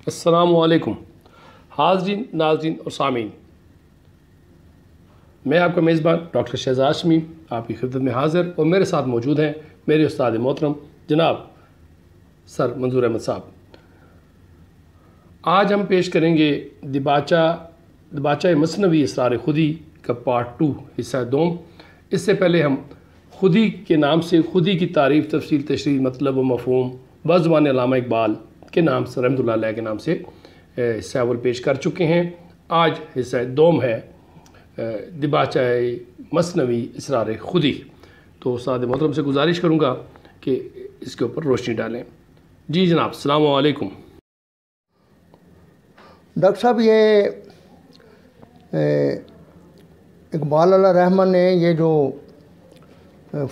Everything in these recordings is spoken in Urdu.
السلام علیکم حاضرین، ناظرین اور سامعین، میں آپ کا میزبان ڈاکٹر شہزاد ہاشمی آپ کی خدمت میں حاضر، اور میرے ساتھ موجود ہیں میرے استاد محترم جناب سر منظور احمد صاحب۔ آج ہم پیش کریں گے دباچہ مثنوی اسرار خودی کا پارٹ 2 حصہ دوم۔ اس سے پہلے ہم خودی کے نام سے خودی کی تعریف، تفصیل، تشریح، مطلب و مفہوم بزبان علامہ اقبال کے نام سے، رحمۃ اللہ علیہ کے نام سے حصہ اول پیش کر چکے ہیں۔ آج حصہ دوم ہے دباچہ مثنوی اسرار خودی۔ تو استاد محترم سے گزارش کروں گا کہ اس کے اوپر روشنی ڈالیں۔ جی جناب، السلام علیکم۔ ڈاکٹر صاحب، یہ اقبال علیہ رحمٰن نے یہ جو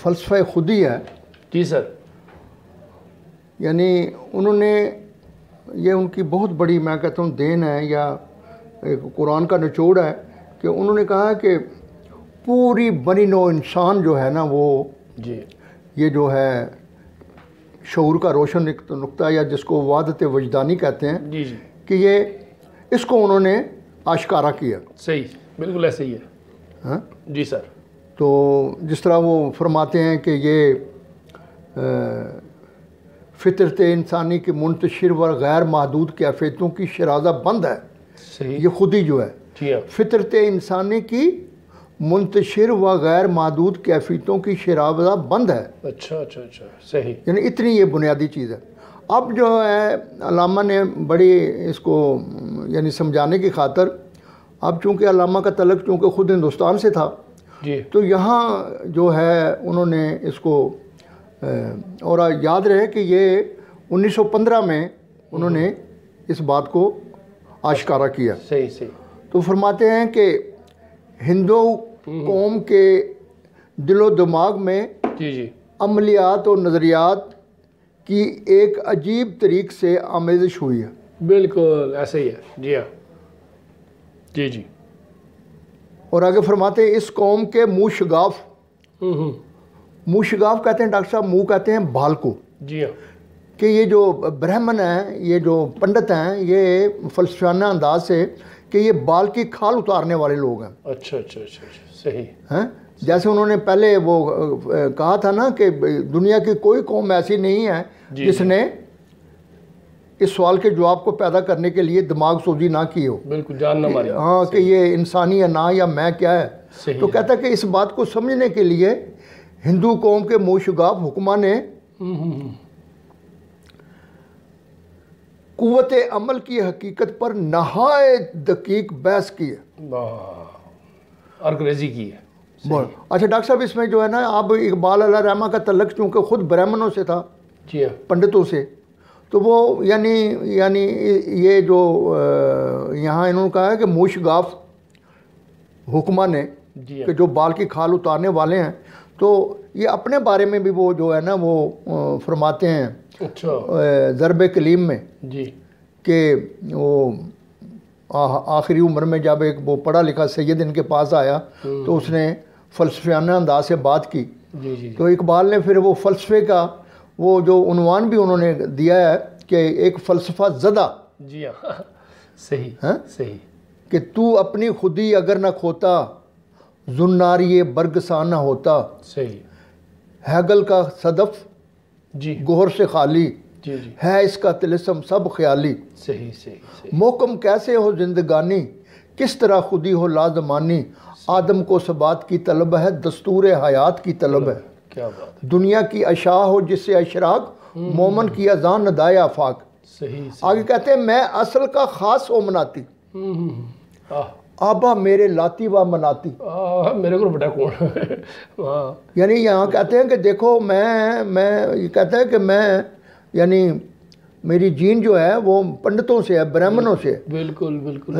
فلسفہ خودی ہے، جی سر، یعنی انہوں نے یہ ان کی بہت بڑی، میں کہتا ہوں، دین ہے، یا ایک قرآن کا نچوڑ ہے کہ انہوں نے کہا کہ پوری بنی نوع انسان جو ہے نا، وہ جی یہ جو ہے شعور کا روشن نقطہ، یا جس کو وحدت وجدانی کہتے ہیں، جی جی، کہ یہ اس کو انہوں نے آشکارا کیا۔ صحیح، بالکل ایسے ہی ہے۔ ہاں جی سر، تو جس طرح وہ فرماتے ہیں کہ یہ فطرت انسانی کی منتشر و غیر محدود کیفیتوں کی شرازہ بند ہے۔ صحیح، یہ خودی جو ہے، جی ہاں، فطرت انسانی کی منتشر و غیر محدود کیفیتوں کی شرازہ بند ہے۔ اچھا اچھا اچھا، صحیح، یعنی اتنی یہ بنیادی چیز ہے۔ اب جو ہے علامہ نے بڑی اس کو یعنی سمجھانے کی خاطر، اب چونکہ علامہ کا تعلق چونکہ خود ہندوستان سے تھا، جی تو یہاں جو ہے انہوں نے اس کو، اور یاد رہے کہ یہ 1915 میں انہوں نے اس بات کو آشکارا کیا۔ صحیح صحیح، تو فرماتے ہیں کہ ہندو قوم کے دل و دماغ میں جی جی، عملیات و نظریات کی ایک عجیب طریق سے آمیزش ہوئی ہے۔ بالکل ایسے ہی ہے، جی ہاں، جی جی، اور آگے فرماتے ہیں اس قوم کے منہ شگاف، منہ شگاف کہتے ہیں ڈاکٹر صاحب، منہ کہتے ہیں بال کو، جی ہاں، کہ یہ جو برہمن ہیں، یہ جو پنڈت ہیں، یہ فلسفیانہ انداز سے کہ یہ بال کی کھال اتارنے والے لوگ ہیں۔ اچھا اچھا اچھا اچھا، صحیح، ہیں جیسے انہوں نے پہلے وہ کہا تھا نا کہ دنیا کی کوئی قوم ایسی نہیں ہے جس نے اس سوال کے جواب کو پیدا کرنے کے لیے دماغ سوزی نہ کی ہو۔ بالکل، جان نہ ماری، ہاں، کہ یہ انسانی ہے نا، یا میں کیا ہے۔ صحیح تو کہتا ہے کہ اس بات کو سمجھنے کے لیے ہندو قوم کے منہ شگاف حکماں نے قوت عمل کی حقیقت پر نہایت دقیق بحث کی ہے، انگریزی کی ہے۔ اچھا ڈاکٹر صاحب، اس میں جو ہے نا، اب اقبال علیہ رحمٰ کا تعلق چونکہ خود برہمنوں سے تھا، جی ہاں، پنڈتوں سے، تو وہ یعنی یہ جو یہاں انہوں نے کہا ہے کہ منہ شگاف حکماں نے، جی ہاں، کہ جو بال کی کھال اتارنے والے ہیں، تو یہ اپنے بارے میں بھی وہ جو ہے نا وہ فرماتے ہیں اچھا، ضرب کلیم میں، جی، کہ وہ آخری عمر میں جب ایک وہ پڑھا لکھا سید ان کے پاس آیا تو اس نے فلسفیانہ انداز سے بات کی، جی جی، تو اقبال نے پھر وہ فلسفے کا وہ جو عنوان بھی انہوں نے دیا ہے کہ ایک فلسفہ زدہ، جی ہاں، صحیح، ہاں، صحیح، کہ تو اپنی خودی اگر نہ کھوتا، زناری برگساں نہ ہوتا، صحیح، ہیگل کا صدف جی گوہر سے خالی، جی جی، ہے اس کا طلسم سب خیالی، صحیح صحیح صحیح، محکم کیسے ہو زندگانی، کس طرح خودی ہو لازمانی، آدم کو ثبات کی طلب ہے، دستور حیات کی طلب ہے، کیا بات ہے، دنیا کی اشاع ہو جس سے اشراق، مومن کی اذان ندائے آفاق۔ صحیح، آگے کہتے ہیں میں اصل کا خاص ہو مناتی، آبا میرے لاتی و مناتی، میرے کو بڑا کون، ہاں، یعنی یہاں کہتے ہیں کہ دیکھو میں یہ کہتا ہے کہ میں یعنی میری جین جو ہے وہ پنڈتوں سے ہے، برہمنوں سے ہے، بالکل بالکل،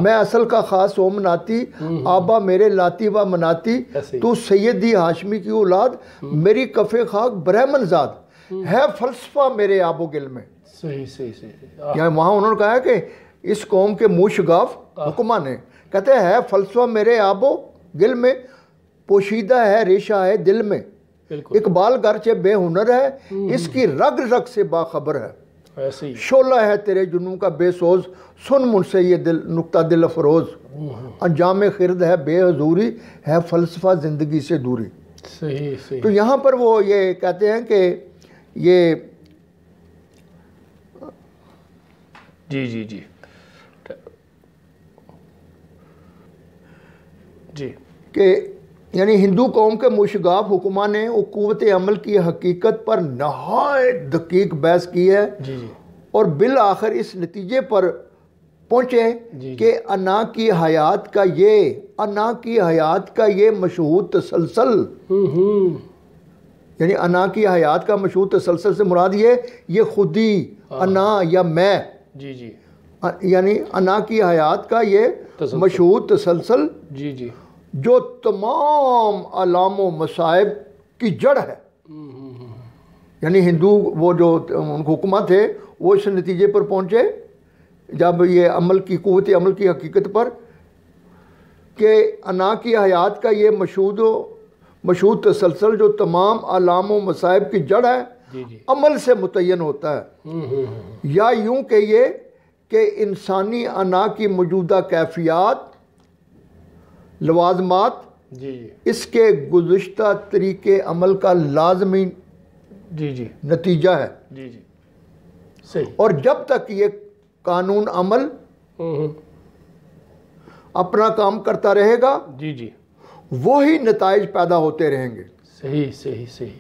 میں اصل کا خاص ہو مناتی، آبا میرے لاتی و مناتی، تو سیدی ہاشمی کی اولاد، میری کف خاک برہمن زاد، ہے فلسفہ میرے آب و گل میں۔ صحیح صحیح صحیح، یہاں وہاں انہوں نے کہا ہے کہ اس قوم کے منہ شگاف حکماں نے، کہتے ہیں ہے فلسفہ میرے آب و گل میں، پوشیدہ ہے ریشہ ہے دل میں، بالکل، اقبال گرچہ بے ہنر ہے، اس کی رگ رگ سے باخبر ہے۔ ایسے ہی شعلہ ہے تیرے جنوں کا بے سوز، سن مجھ سے یہ دل نکتہ دل افروز، انجام خرد ہے بے حضوری، ہے فلسفہ زندگی سے دوری۔ صحیح صحیح۔ تو یہاں پر وہ یہ کہتے ہیں کہ یہ جی جی جی جی کہ یعنی ہندو قوم کے مشگاف حکماں نے قوت عمل کی حقیقت پر نہایت دقیق بحث کی ہے، جی جی اور بالآخر اس نتیجے پر پہنچے جی کہ انا کی حیات کا یہ مشہود تسلسل، یعنی انا کی حیات کا مشہود تسلسل سے مراد یہ خودی انا یا میں، جی جی یعنی انا کی حیات کا یہ مشہود تسلسل جی جی جو تمام علام و مصائب کی جڑ ہے۔ یعنی ہندو وہ جو حکماں تھے وہ اس نتیجے پر پہنچے جب یہ قوت عمل کی حقیقت پر کہ انا کی حیات کا یہ مشہود تسلسل جو تمام علام و مصائب کی جڑ ہے، جی جی عمل سے متعین ہوتا ہے، یا یوں کہیے کہ انسانی انا کی موجودہ کیفیات، لوازمات جی جی اس کے گزشتہ طریقے عمل کا لازمی جی جی نتیجہ ہے، جی جی صحیح۔ اور جب تک یہ قانون عمل اپنا کام کرتا رہے گا جی جی وہی نتائج پیدا ہوتے رہیں گے۔ صحیح صحیح صحیح۔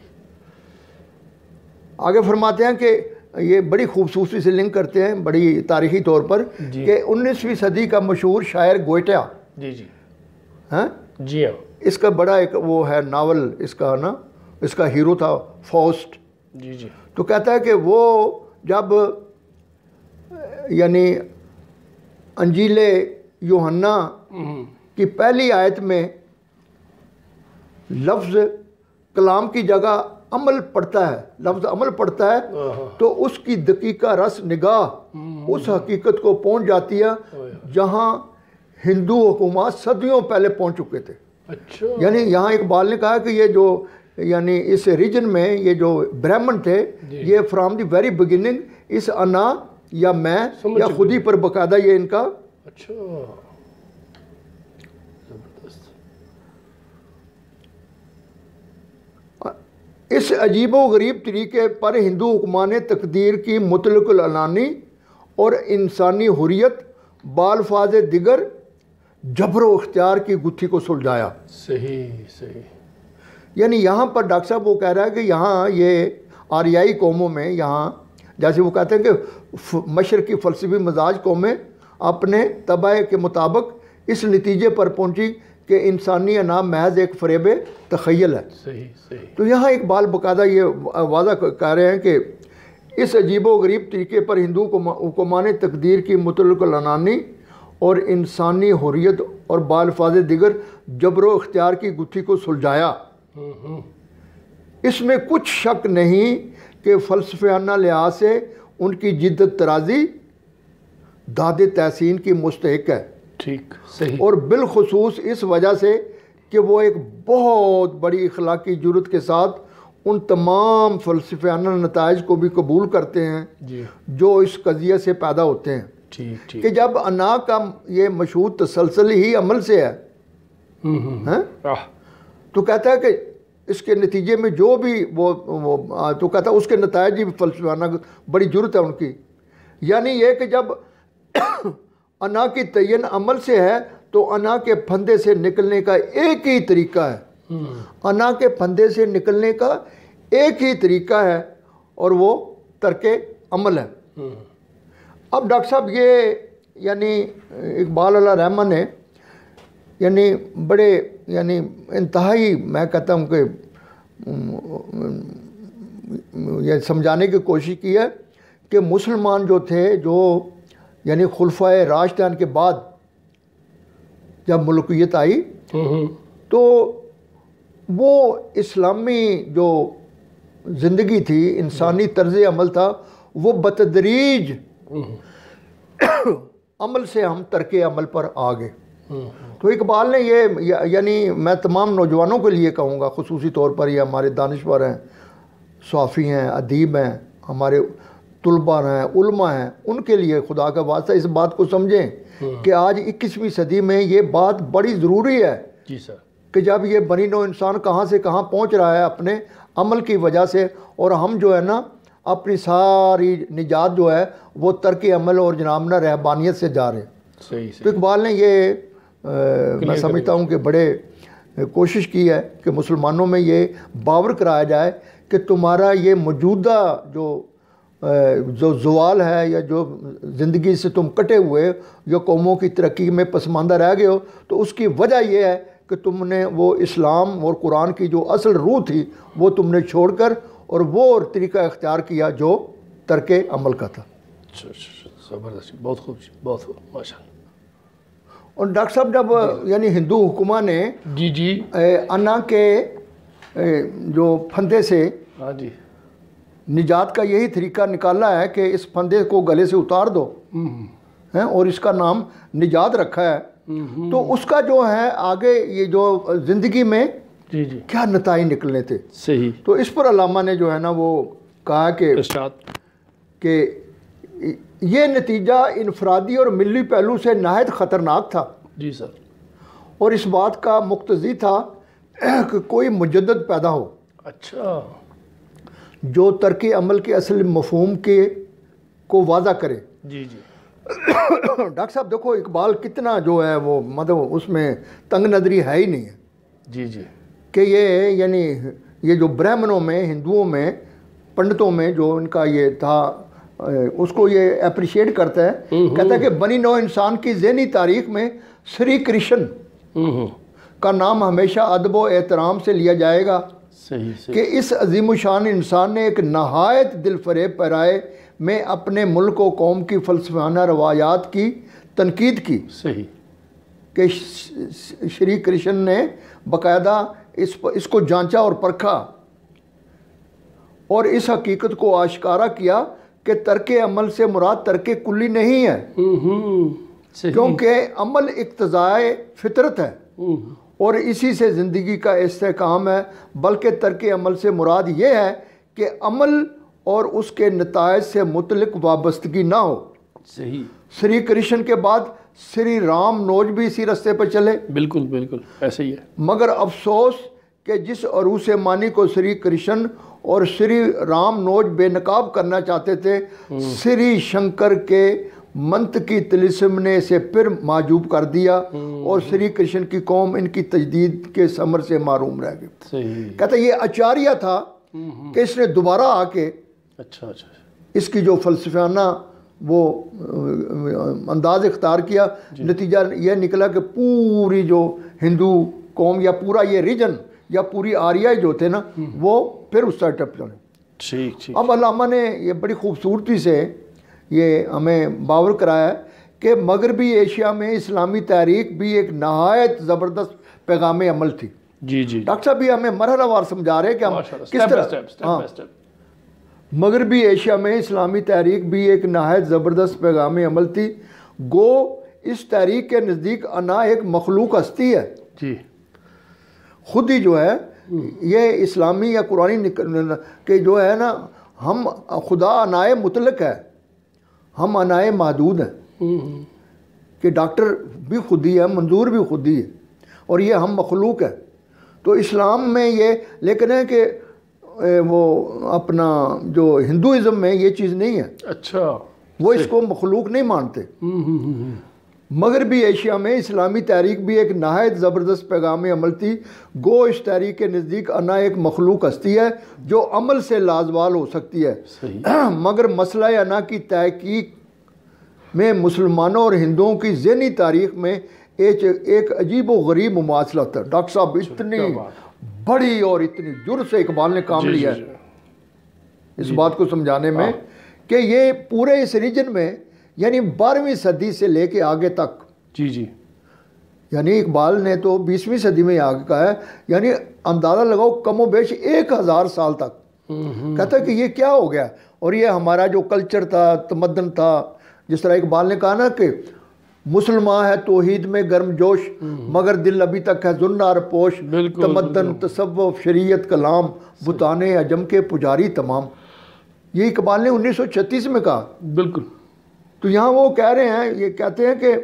آگے فرماتے ہیں کہ یہ بڑی خوبصورتی سے لنک کرتے ہیں بڑی تاریخی طور پر جی کہ 19ویں صدی کا مشہور شاعر گوئٹا، جی جی ہاں، جی ہاں اس کا بڑا ایک وہ ہے ناول، اس کا ہیرو تھا فوسٹ۔ جی جی تو کہتا ہے کہ وہ جب یعنی انجیل یوحنا کی پہلی آیت میں لفظ کلام کی جگہ عمل پڑتا ہے، لفظ عمل پڑتا ہے، تو اس کی دقیقہ رس نگاہ اس حقیقت کو پہنچ جاتی ہے جہاں ہندو حکومات صدیوں پہلے پہنچ چکے تھے۔ اچھا، یعنی یہاں اقبال نے کہا کہ یہ جو یعنی اس ریجن میں یہ جو برہمن تھے یہ فرام دی ویری بگننگ اس انا یا میں یا خودی پر باقاعدہ یہ ان کا اچھا زبردست۔ اس عجیب و غریب طریقے پر ہندو حکمان نے تقدیر کی مطلق العنانی اور انسانی حریت بالفاظ دیگر جبر و اختیار کی گتھی کو سلجھایا۔ صحیح صحیح۔ یعنی یہاں پر ڈاکٹر صاحب وہ کہہ رہا ہے کہ یہاں یہ آریائی قوموں میں یہاں جیسے وہ کہتے ہیں کہ مشرقی فلسفی مزاج قومیں اپنے طبع کے مطابق اس نتیجے پر پہنچی کہ انسانی انا محض ایک فریب تخیل ہے۔ صحیح صحیح۔ تو یہاں اقبال باقاعدہ یہ واضح کہہ رہے ہیں کہ اس عجیب و غریب طریقے پر ہندو حکمان تقدیر کی مطلق العنانی اور انسانی حریت اور بالفاظ دیگر جبر و اختیار کی گتھی کو سلجھایا۔ اس میں کچھ شک نہیں کہ فلسفیانہ لحاظ سے ان کی جدت ترازی داد تحسین کی مستحق ہے، ٹھیک صحیح۔ اور بالخصوص اس وجہ سے کہ وہ ایک بہت بڑی اخلاقی جرت کے ساتھ ان تمام فلسفیانہ نتائج کو بھی قبول کرتے ہیں جی جو اس قضیے سے پیدا ہوتے ہیں ٹھیک ٹھیک۔ کہ جب انا کا یہ مشہود تسلسل ہی عمل سے ہے ہاں، تو کہتا ہے کہ اس کے نتیجے میں جو بھی وہ تو کہتا ہے اس کے نتائج بھی فلسفیانہ بڑی جرت ہے ان کی، یعنی یہ کہ جب انا کی تعین عمل سے ہے تو انا کے پھندے سے نکلنے کا ایک ہی طریقہ ہے، انا کے پھندے سے نکلنے کا ایک ہی طریقہ ہے اور وہ ترک عمل ہے۔ اب ڈاکٹر صاحب یہ یعنی اقبال علیہ رحمہ نے یعنی بڑے یعنی انتہائی میں کہتا ہوں کہ یہ سمجھانے کی کوشش کی ہے کہ مسلمان جو تھے جو یعنی خلفائے راشدین کے بعد جب ملوکیت آئی تو وہ اسلامی جو زندگی تھی انسانی طرز عمل تھا وہ بتدریج عمل سے ہم ترک عمل پر آ گئے۔ تو اقبال نے یہ یعنی میں تمام نوجوانوں کے لیے کہوں گا خصوصی طور پر یہ ہمارے دانشور ہیں، صحافی ہیں، ادیب ہیں ہمارے، طلباء ہیں، علماء ہیں، ان کے لیے خدا کا واسطہ اس بات کو سمجھیں کہ آج 21ویں صدی میں یہ بات بڑی ضروری ہے جی سر، کہ جب یہ بنی نوع انسان کہاں سے کہاں پہنچ رہا ہے اپنے عمل کی وجہ سے، اور ہم جو ہے نا اپنی ساری نجات جو ہے وہ ترک عمل اور جناب نا رہبانیت سے جا رہے ہیں۔ صحیح تو اقبال نے یہ میں سمجھتا ہوں کہ بڑے کوشش کی ہے کہ مسلمانوں میں یہ باور کرایا جائے کہ تمہارا یہ موجودہ جو زوال ہے یا جو زندگی سے تم کٹے ہوئے یا قوموں کی ترقی میں پسماندہ رہ گئے ہو، تو اس کی وجہ یہ ہے کہ تم نے وہ اسلام اور قرآن کی جو اصل روح تھی وہ تم نے چھوڑ کر اور وہ طریقہ اختیار کیا جو ترک عمل کا تھا۔ زبردست، بہت خوب، بہت خوب، ماشاء اللہ۔ اور ڈاکٹر صاحب جب یعنی ہندو حکمہ نے جی انا کے جو پھندے سے ہاں جی نجات کا یہی طریقہ نکالا ہے کہ اس پھندے کو گلے سے اتار دو اور اس کا نام نجات رکھا ہے، تو اس کا جو ہے آگے یہ جو زندگی میں جی کیا نتائج نکلنے تھے، صحیح، تو اس پر علامہ نے جو ہے نا وہ کہا کہ یہ نتیجہ انفرادی اور ملی پہلو سے نہایت خطرناک تھا۔ جی سر، اور اس بات کا مقتضی تھا کہ کوئی مجدد پیدا ہو اچھا، جو ترک عمل کے اصل مفہوم کو واضح کرے۔ جی ڈاکٹر صاحب دیکھو اقبال کتنا جو ہے وہ مطلب اس میں تنگ نظری ہے ہی نہیں ہے جی کہ یہ یعنی یہ جو برہمنوں میں، ہندوؤں میں، پنڈتوں میں جو ان کا یہ تھا اس کو یہ اپریشیٹ کرتا ہے، کہتا ہے کہ بنی نوع انسان کی ذہنی تاریخ میں سری کرشن کا نام ہمیشہ ادب و احترام سے لیا جائے گا کہ اس عظیم الشان انسان نے ایک نہایت دل فریب پیرائے میں اپنے ملک و قوم کی فلسفیانہ روایات کی تنقید کی، کہ شری کرشن نے باقاعدہ اس کو جانچا اور پرکھا اور اس حقیقت کو آشکارا کیا کہ ترک عمل سے مراد ترک کلی نہیں ہے، کیونکہ عمل اقتضائے فطرت ہے اور اسی سے زندگی کا استحکام ہے، بلکہ ترک عمل سے مراد یہ ہے کہ عمل اور اس کے نتائج سے متعلق وابستگی نہ ہو۔ سری کرشن کے بعد سری رام نوج بھی اسی رستے پر چلے، بالکل ایسے ہی ہے، مگر افسوس کہ جس عروس مانی کو سری کرشن اور سری رام نوج بے نقاب کرنا چاہتے تھے، سری شنکر کے منطقی طلسم نے اسے پھر معجوب کر دیا اور سری کرشن کی قوم ان کی تجدید کے ثمر سے محروم رہ گئی۔ کہتا یہ اچاریہ تھا کہ اس نے دوبارہ آ کے اس کی جو فلسفیانہ وہ انداز اختیار کیا، نتیجہ یہ نکلا کہ پوری جو ہندو قوم یا پورا یہ ریجن یا پوری آریائی جو تھے نا وہ پھر اس سائڈ ٹپ چلے۔ اب علامہ نے یہ بڑی خوبصورتی سے یہ ہمیں باور کرایا ہے کہ مغربی ایشیا میں اسلامی تحریک بھی ایک نہایت زبردست پیغام عمل تھی۔ ڈاکٹر صاحب بھی ہمیں مرحلہ وار سمجھا رہے ہیں کہ ہم کس طرح مغربی ایشیا میں اسلامی تحریک بھی ایک نہایت زبردست پیغام عمل تھی، گو اس تحریک کے نزدیک انا ایک مخلوق ہستی ہے، خود ہی جو ہے یہ اسلامی یا قرآنی کہ جو ہے نا ہم خدا انائے مطلق ہے، ہم انائے محدود ہیں، کہ ڈاکٹر بھی خود ہی ہے، منظور بھی خود ہی ہے، اور یہ ہم مخلوق ہے۔ تو اسلام میں یہ لیکن ہے کہ وہ اپنا جو ہندوازم میں یہ چیز نہیں ہے، اچھا وہ اس کو مخلوق نہیں مانتے۔ مغربی ایشیا میں اسلامی تحریک بھی ایک نہایت زبردست پیغام عمل تھی، گو اس تحریک کے نزدیک انا ایک مخلوق ہستی ہے جو عمل سے لازوال ہو سکتی ہے، مگر مسئلہ انا کی تحقیق میں مسلمانوں اور ہندوؤں کی ذہنی تاریخ میں ایک عجیب و غریب مماثلت ہے۔ ڈاکٹر صاحب اتنی بڑی اور اتنی جرأت سے اقبال نے کام لیا ہے اس بات کو سمجھانے میں کہ یہ پورے اس ریجن میں یعنی 12ویں صدی سے لے کے آگے تک، یعنی اقبال نے تو 20ویں صدی میں آگے کہا ہے، یعنی اندازہ لگاؤ کم و بیش 1000 سال تک کہتا ہے کہ یہ کیا ہو گیا، اور یہ ہمارا جو کلچر تھا، تمدن تھا، جس طرح اقبال نے کہا نا کہ مسلمان ہے توحید میں گرم جوش مگر دل ابھی تک ہے زنار پوش، تمدن تصوف شریعت کلام بتانے عجم کے پجاری تمام، یہ اقبال نے 1936 میں کہا. بالکل. تو یہاں وہ کہہ رہے ہیں، یہ کہتے ہیں کہ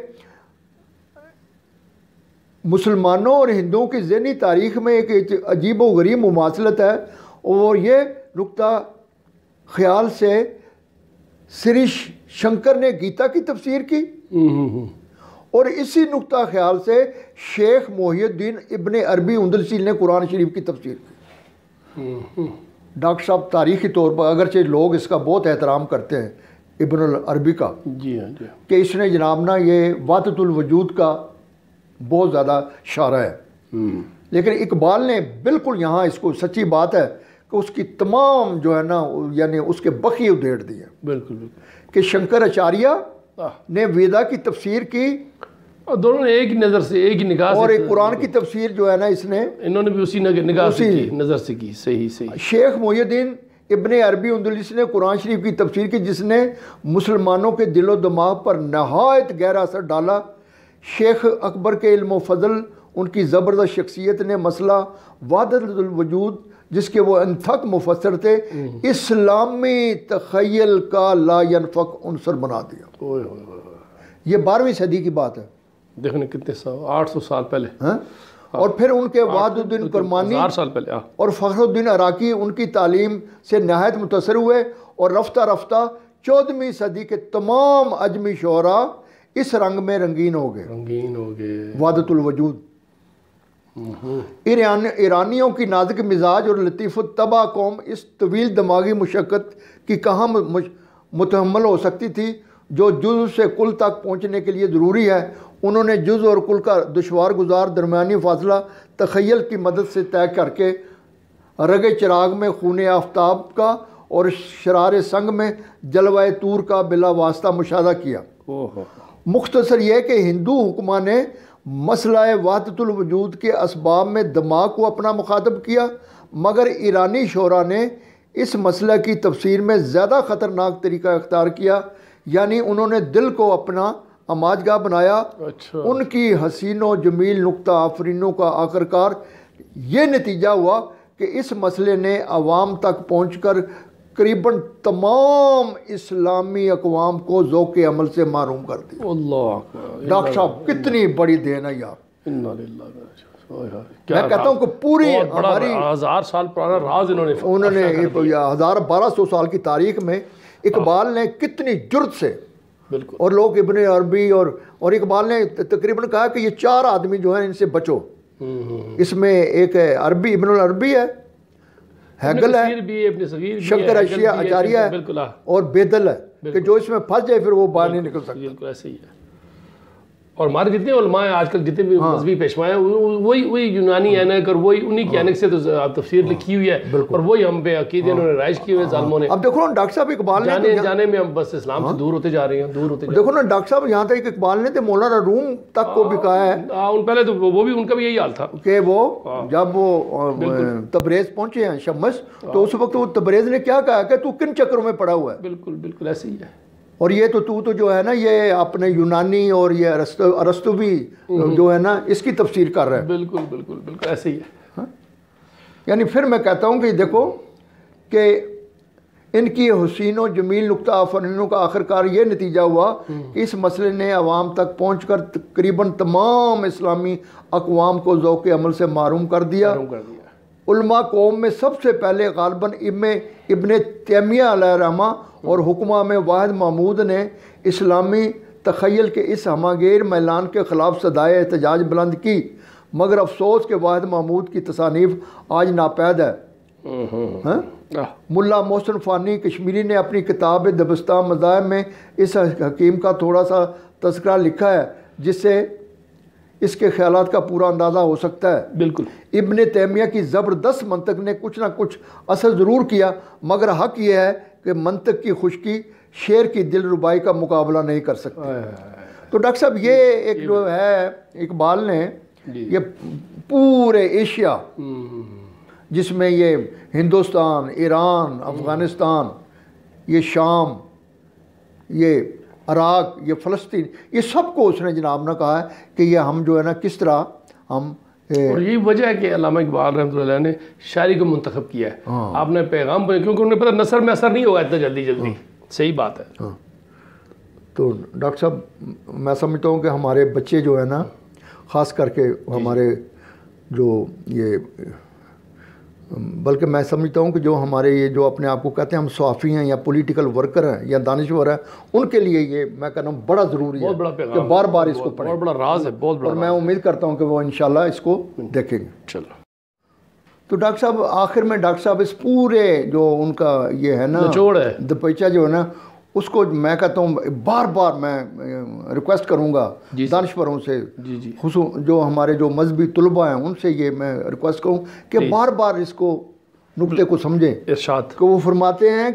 مسلمانوں اور ہندوؤں کی ذہنی تاریخ میں ایک عجیب و غریب مماثلت ہے، اور یہ نقطہ خیال سے سری شنکر نے گیتا کی تفسیر کی، اور اسی نقطہ خیال سے شیخ محی الدین ابن عربی اندلسی نے قرآن شریف کی تفسیر کی. ڈاکٹر صاحب تاریخی طور پر اگرچہ لوگ اس کا بہت احترام کرتے ہیں ابن العربی کا، جی ہاں جی، کہ اس نے جناب نا یہ وحدت الوجود کا بہت زیادہ اشارہ ہے، لیکن اقبال نے بالکل یہاں اس کو سچی بات ہے کہ اس کی تمام جو ہے نا یعنی اس کے بخی ادھیڑ دیے. بالکل بالکل. کہ شنکر اچاریہ نے ویدا کی تفسیر کی، اور دونوں نے ایک ہی نظر سے، ایک ہی نگاہ سے، اور ایک قرآن کی تفسیر جو ہے نا اس نے انہوں نے بھی اسی نگاہ سے کی، نظر سے کی. صحیح صحیح. شیخ محی الدین ابن عربی اندلسی نے قرآن شریف کی تفسیر کی، جس نے مسلمانوں کے دل و دماغ پر نہایت گہرا اثر ڈالا. شیخ اکبر کے علم و فضل، ان کی زبردست شخصیت نے مسئلہ وحدت الوجود، جس کے وہ انتھک مفسر تھے، اسلامی تخیل کا لا ينفک عنصر بنا دیا. یہ 12ویں صدی کی بات ہے، دیکھنے کتنے 800 سال پہلے. اور پھر ان کے وحد الدین کرمانی 1000 سال پہلے اور فخر الدین عراقی ان کی تعلیم سے نہایت متاثر ہوئے، اور رفتہ رفتہ 14ویں صدی کے تمام اجمی شعراء اس رنگ میں رنگین ہو گئے. وحدت الوجود. ایرانیوں کی نازک مزاج اور لطیف الطبع قوم اس طویل دماغی مشقت کی کہاں متحمل ہو سکتی تھی جو جزء سے کل تک پہنچنے کے لیے ضروری ہے. انہوں نے جزء اور کل کا دشوار گزار درمیانی فاصلہ تخیل کی مدد سے طے کر کے رگ چراغ میں خون آفتاب کا اور شرار سنگ میں جلوہ طور کا بلا واسطہ مشاہدہ کیا. مختصر یہ کہ ہندو حکماں نے مسئلہ وحدت الوجود کے اسباب میں دماغ کو اپنا مخاطب کیا، مگر ایرانی شعراء نے اس مسئلہ کی تفسیر میں زیادہ خطرناک طریقہ اختیار کیا، یعنی انہوں نے دل کو اپنا اماجگاہ بنایا. ان کی حسین و جمیل نقطہ آفرینوں کا آخرکار یہ نتیجہ ہوا کہ اس مسئلے نے عوام تک پہنچ کر قریباً تمام اسلامی اقوام کو ذوق عمل سے محروم کر دیا. اللہ ڈاکٹر صاحب کتنی بڑی دین ہے یار. میں کہتا ہوں کہ پوری ہماری 1000 سال پرانا راز انہوں نے 1200 سال کی تاریخ میں اقبال نے کتنی جرت سے، اور لوگ ابن عربی اور اقبال نے تقریباً کہا کہ یہ 4 آدمی جو ہیں ان سے بچو. اس میں ایک عربی ابن العربی ہے، ہیگل ہے، شنکر اچاریہ ہے، اور بیدل ہے، کہ جو اس میں پھنس جائے پھر وہ باہر نہیں نکل سکتا. بالکل ایسے ہی ہے. اور ہمارے جتنے علماء ہیں آج کل، جتنے بھی مذہبی پیشوا ہیں، وہی یونانی اینک اور وہی انہی کی اینک سے تو تفسیر لکھی ہوئی ہے، اور وہی ہم پہ عقیدے انہوں نے رائج کیے ہوئے ظالموں نے. اب دیکھو نا ڈاکٹر صاحب اقبال نے جانے میں ہم بس اسلام سے دور ہوتے جا رہے ہیں، دور ہوتے جا رہے ہیں. دیکھو نا ڈاکٹر صاحب یہاں تک اقبال نے تو مولانا روم تک کو بھی کہا ہے. ان پہلے تو وہ بھی ان کا بھی یہی حال تھا کہ وہ جب وہ تبریز پہنچے ہیں شمس، تو اس وقت وہ تبریز نے کیا کہا کہ تو کن چکروں میں پڑا ہوا ہے. بالکل بالکل ایسے ہی ہے. اور یہ تو جو ہے نا یہ اپنے یونانی اور یہ ارسطوی جو ہے نا اس کی تفسیر کر رہا ہے. بالکل بالکل بالکل ایسے ہی ہے. یعنی پھر میں کہتا ہوں کہ دیکھو کہ ان کی حسین و جمیل نقطہ آفرینوں کا آخرکار یہ نتیجہ ہوا کہ اس مسئلے نے عوام تک پہنچ کر تقریباً تمام اسلامی اقوام کو ذوق عمل سے محروم کر دیا. علماء قوم میں سب سے پہلے غالباً ابن تیمیہ علیہ رحمہ اور حکمہ میں واحد محمود نے اسلامی تخیل کے اس ہماگیر میلان کے خلاف صدائے احتجاج بلند کی، مگر افسوس کہ واحد محمود کی تصانیف آج ناپید ہے. ملا محسن فانی کشمیری نے اپنی کتاب دبستان مذاہب میں اس حکیم کا تھوڑا سا تذکرہ لکھا ہے، جس سے اس کے خیالات کا پورا اندازہ ہو سکتا ہے. بالکل. ابن تیمیہ کی زبردست منطق نے کچھ نہ کچھ اثر ضرور کیا، مگر حق یہ ہے کہ منطق کی خشکی شعر کی دل ربائی کا مقابلہ نہیں کر سکتی. تو ڈاکٹر صاحب یہ ایک جو ہے اقبال نے یہ پورے ایشیا، جس میں یہ ہندوستان، ایران، افغانستان، یہ شام، یہ عراق، یہ فلسطین، یہ سب کو اس نے جناب نے کہا ہے کہ یہ ہم جو ہے نا کس طرح ہم اور یہی وجہ ہے کہ علامہ اقبال رحمۃ اللہ نے شاعری کو منتخب کیا ہے. آپ نے پیغام بنے کیونکہ انہیں پتہ نثر میں اثر نہیں ہوگا اتنا جلدی. صحیح بات ہے. تو ڈاکٹر صاحب میں سمجھتا ہوں کہ ہمارے بچے جو ہے نا، خاص کر کے ہمارے جو یہ، بلکہ میں سمجھتا ہوں کہ جو ہمارے یہ جو اپنے آپ کو کہتے ہیں ہم صحافی ہیں یا پولیٹیکل ورکر ہیں یا دانشور ہیں، ان کے لیے یہ میں کہتا ہوں بڑا ضروری ہے کہ بار بار اس کو پڑھیں. بہت بڑا راز ہے، بہت بڑا. اور میں امید کرتا ہوں کہ وہ انشاءاللہ اس کو دیکھیں گے. چلو. تو ڈاکٹر صاحب آخر میں ڈاکٹر صاحب اس پورے جو ان کا یہ ہے نا نچوڑ ہے، دپیچہ جو ہے نا، اس کو میں کہتا ہوں بار بار میں ریکویسٹ کروں گا دانشوروں سے، جو ہمارے جو مذہبی طلباء ہیں ان سے یہ میں ریکویسٹ کروں کہ بار بار اس کو نقطے کو سمجھیں. ارشاد کہ وہ فرماتے ہیں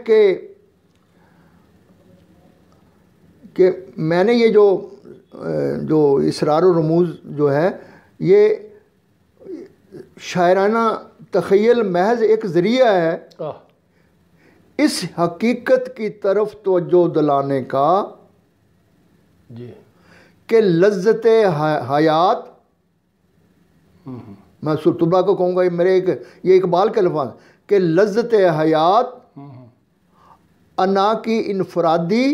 کہ میں نے یہ جو اسرار و رموز جو ہے یہ شاعرانہ تخیل محض ایک ذریعہ ہے اس حقیقت کی طرف توجہ دلانے کا کہ لذت حیات، میں سرطبہ کو کہوں گا یہ اقبال کے الفاظ، کہ لذت حیات انا کی انفرادی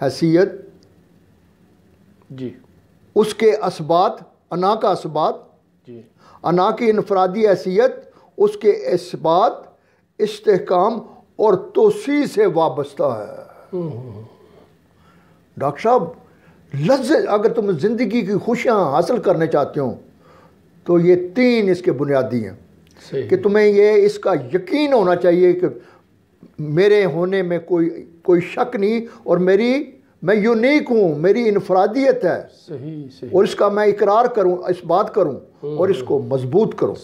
حیثیت، اس کے اسبات، انا کا اسبات، انا کی انفرادی حیثیت، اس کے اسبات، استحکام اور توسیع سے وابستہ ہے. ڈاکٹر صاحب لذت، اگر تم زندگی کی خوشیاں حاصل کرنے چاہتے ہو تو یہ تین اس کے بنیادی ہیں کہ تمہیں یہ اس کا یقین ہونا چاہیے کہ میرے ہونے میں کوئی شک نہیں، اور میں یونیک ہوں، میری انفرادیت ہے. اور اس کا میں اقرار کروں، اس بات کروں اور اس کو مضبوط کروں.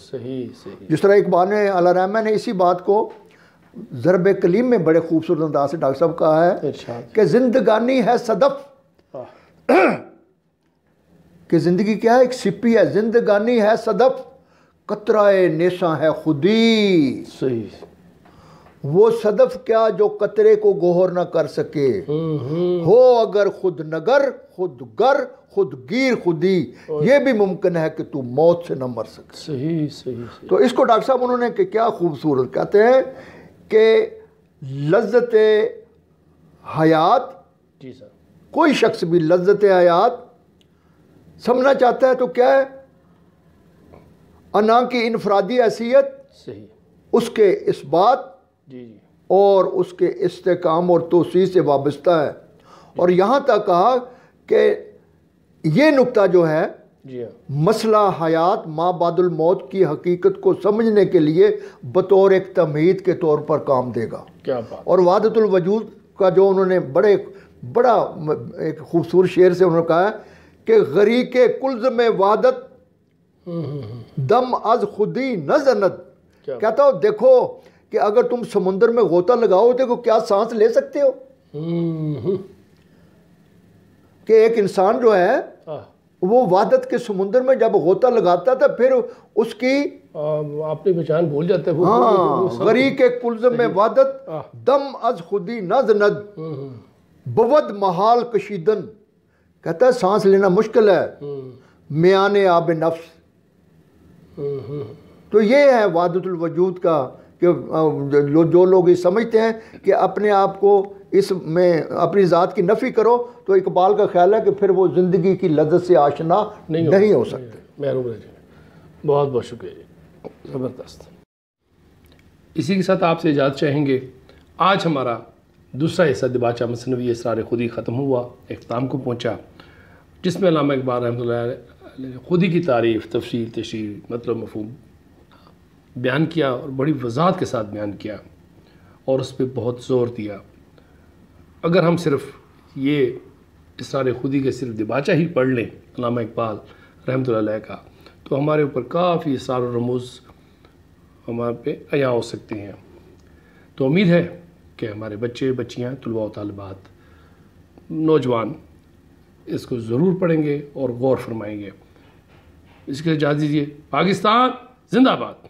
جس طرح اقبال نے علیہ رحمہ نے اسی بات کو ضرب کلیم میں بڑے خوبصورت انداز سے ڈاکٹر صاحب کہا ہے کہ زندگانی ہے صدف، کہ زندگی کیا ہے؟ ایک سپی ہے. زندگانی ہے صدف، قطرہ نیساں ہے خودی. وہ صدف کیا جو قطرے کو گوہر نہ کر سکے، ہو اگر خود نگر، خود گر، خود گیر خودی، یہ بھی ممکن ہے کہ تو موت سے نہ مر سکے. تو اس کو ڈاکٹر صاحب انہوں نے کہ کیا خوبصورت کہتے ہیں کہ لذت حیات، کوئی شخص بھی لذت حیات سمجھنا چاہتا ہے تو کیا ہے؟ انا کی انفرادی حیثیت، اس کے اثبات اور اس کے استحکام اور توسیع سے وابستہ ہے. اور یہاں تک کہا کہ یہ نقطہ جو ہے مسئلہ حیات ما بعد الموت کی حقیقت کو سمجھنے کے لیے بطور ایک تمہید کے طور پر کام دے گا. اور وحدت الوجود کا جو انہوں نے بڑا ایک خوبصورت شعر سے انہوں نے کہا ہے کہ غریق کلزم وحدت دم از خودی نہ زند. کہتا ہو دیکھو کہ اگر تم سمندر میں غوطہ لگاؤ تو کیا سانس لے سکتے ہو؟ کہ ایک انسان جو ہے وہ وحدت کے سمندر میں جب غوطہ لگاتا تھا پھر اس کی اپنی پہچان بھول جاتا ہے. ہاں، غریق کلزم وحدت دم از خودی نہ زند بود محال کشیدن. کہتا ہے سانس لینا مشکل ہے میان آب نفس. تو یہ ہے وحدت الوجود کا کہ جو لوگ یہ سمجھتے ہیں کہ اپنے آپ کو اس میں اپنی ذات کی نفی کرو تو اقبال کا خیال ہے کہ پھر وہ زندگی کی لذت سے آشنا نہیں ہو سکتے. محروم رہ جائیں. بہت بہت شکریہ جی، زبردست. اسی کے ساتھ آپ سے اجازت چاہیں گے. آج ہمارا دوسرا حصہ دباچہ مثنوی اسرار خودی ختم ہوا، اختتام کو پہنچا، جس میں علامہ اقبال رحمۃ اللہ علیہ نے خودی کی تعریف، تفصیل، تشریح، مطلب مفہوم بیان کیا اور بڑی وضاحت کے ساتھ بیان کیا اور اس پہ بہت زور دیا. اگر ہم صرف یہ اسرار خودی کے صرف دباچہ ہی پڑھ لیں علامہ اقبال رحمۃ اللہ علیہ کا تو ہمارے اوپر کافی اسرار و رموز ہمارے پہ عیاں ہو سکتے ہیں. تو امید ہے کہ ہمارے بچے، بچیاں، طلباء و طالبات، نوجوان اس کو ضرور پڑھیں گے اور غور فرمائیں گے. اس کے اجازت دیجیے. پاکستان زندہ باد.